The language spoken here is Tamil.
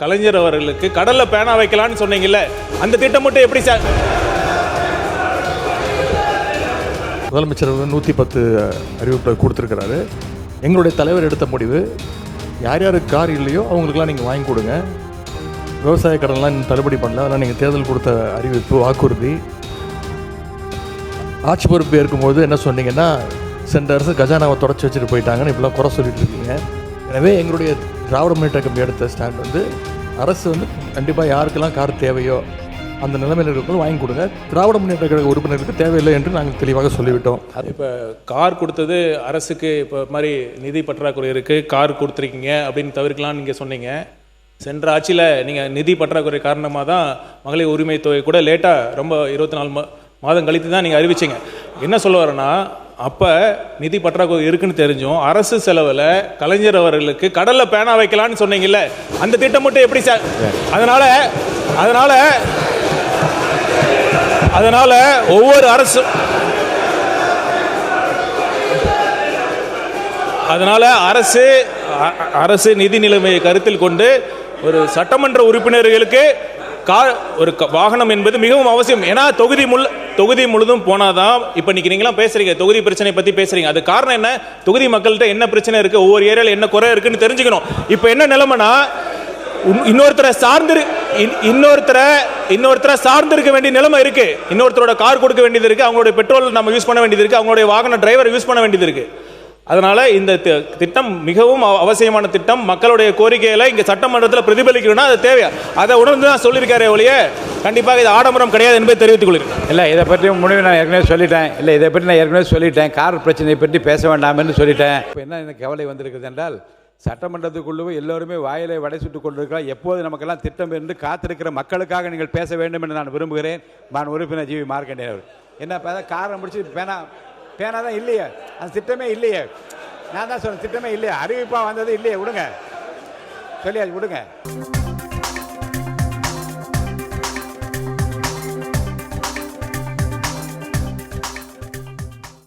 கலைஞர் அவர்களுக்கு கடல்ல பேனா வைக்கலாம்னு சொன்னீங்கல்ல, அந்த திட்டம் மட்டும் எப்படி சார்? முதலமைச்சர் 110 அறிவிப்பை கொடுத்துருக்கிறாரு. எங்களுடைய தலைவர் எடுத்த முடிவு, யார் யாருக்கு கார் இல்லையோ அவங்களுக்குலாம் நீங்கள் வாங்கி கொடுங்க. விவசாய கடன்லாம் இன்னும் தள்ளுபடி பண்ணல. அதெல்லாம் நீங்கள் தேர்தல் கொடுத்த அறிவிப்பு, வாக்குறுதி. ஆட்சி பொறுப்பு ஏற்கும்போது என்ன சொன்னீங்கன்னா, சென்ற அரசு கஜானாவை தொடச்சி வச்சுட்டு போயிட்டாங்கன்னு இப்படிலாம் குறை சொல்லிட்டு இருக்கீங்க. எனவே எங்களுடைய திராவிட முன்னேற்ற கழகம் எடுத்த ஸ்டாண்ட் வந்து, அரசு கண்டிப்பாக யாருக்கெல்லாம் கார் தேவையோ அந்த நிலைமையில் இருக்கும்போது வாங்கி கொடுங்க. திராவிட முன்னேற்ற கழக உறுப்பினருக்கு தேவையில்லை என்று நாங்கள் தெளிவாக சொல்லிவிட்டோம். இப்போ கார் கொடுத்தது அரசுக்கு இப்போ மாதிரி நிதி பற்றாக்குறை இருக்குது, கார் கொடுத்துருக்கீங்க அப்படின்னு தவிர்க்கலாம்னு நீங்கள் சொன்னீங்க. சென்ற ஆட்சியில் நீங்கள் நிதி பற்றாக்குறை காரணமாக தான் மகளிர் உரிமை தொகை கூட லேட்டாக ரொம்ப 24 மாதம் கழித்து தான் நீங்கள் அறிவிச்சிங்க. என்ன சொல்ல வரேன்னா, அப்போ நிதி பற்றாக்குறை இருக்குன்னு தெரிஞ்சும் அரசு செலவில் கலைஞர் அவர்களுக்கு கடலில் பேனா வைக்கலான்னு சொன்னீங்கல்ல, அந்த திட்டம் மட்டும் எப்படி சார்? அதனால ஒவ்வொரு அரசு நிதி நிலைமையை கருத்தில் கொண்டு ஒரு சட்டமன்ற உறுப்பினர்களுக்கு ஒரு வாகனம் என்பது மிகவும் அவசியம். ஏன்னா தொகுதி முழுதும் போனாதான் இப்போ நீங்களாம் பேசுறீங்க, தொகுதி பிரச்சனை பற்றி பேசுறீங்க. அது காரணம் என்ன? தொகுதி மக்கள்கிட்ட என்ன பிரச்சனை இருக்கு, ஒவ்வொரு ஏரியாவில் என்ன குறை இருக்குன்னு தெரிஞ்சுக்கணும். இப்போ என்ன நிலைமைனா, இன்னொருத்தரை சார்ந்திருக்க வேண்டிய நிலைமை இருக்கு. இன்னொருத்தரோட கார் கொடுக்க வேண்டியது இருக்கு, அவங்களுடைய பெட்ரோல் நம்ம யூஸ் பண்ண வேண்டியது இருக்கு, அவங்களுடைய வாகன டிரைவர் யூஸ் பண்ண வேண்டியது இருக்கு. அதனால இந்த திட்டம் மிகவும் அவசியமான திட்டம். மக்களுடைய கோரிக்கைகளை இங்க சட்டமன்றத்தில் பிரதிபலிக்கணும்னா அது தேவை. அதை உணர்ந்து தான் சொல்லியிருக்காரு ஒழிய கண்டிப்பாக இது ஆடம்பரம் கிடையாது என்பதை தெரிவித்துக் கொள்கிறேன். இல்லை, இதை பற்றி முடிவு நான் ஏற்கனவே சொல்லிட்டேன். கார் பிரச்சனையை பற்றி பேச வேண்டாம்னு சொல்லிட்டேன். இப்போ என்ன இந்த கவலை வந்திருக்குது என்றால், சட்டமன்றத்துக்குள்ளே எல்லோருமே வாயிலை வடை சுட்டுக் கொண்டிருக்கிறார். எப்போது நமக்கெல்லாம் திட்டம் என்று காத்திருக்கிற மக்களுக்காக நீங்கள் பேச வேண்டும் என்று நான் விரும்புகிறேன். நான் உறுப்பினர் ஜி.வி. மார்க்கண்டேயன் அவர் என்ன காரணம் முடிச்சு பேனா தான் இல்லையே, அந்த திட்டமே இல்லையே. நான் தான் சொல்றேன், திட்டமே இல்லையே, அறிவிப்பாக வந்தது இல்லையே. விடுங்க, சொல்லியாச்சு, விடுங்க.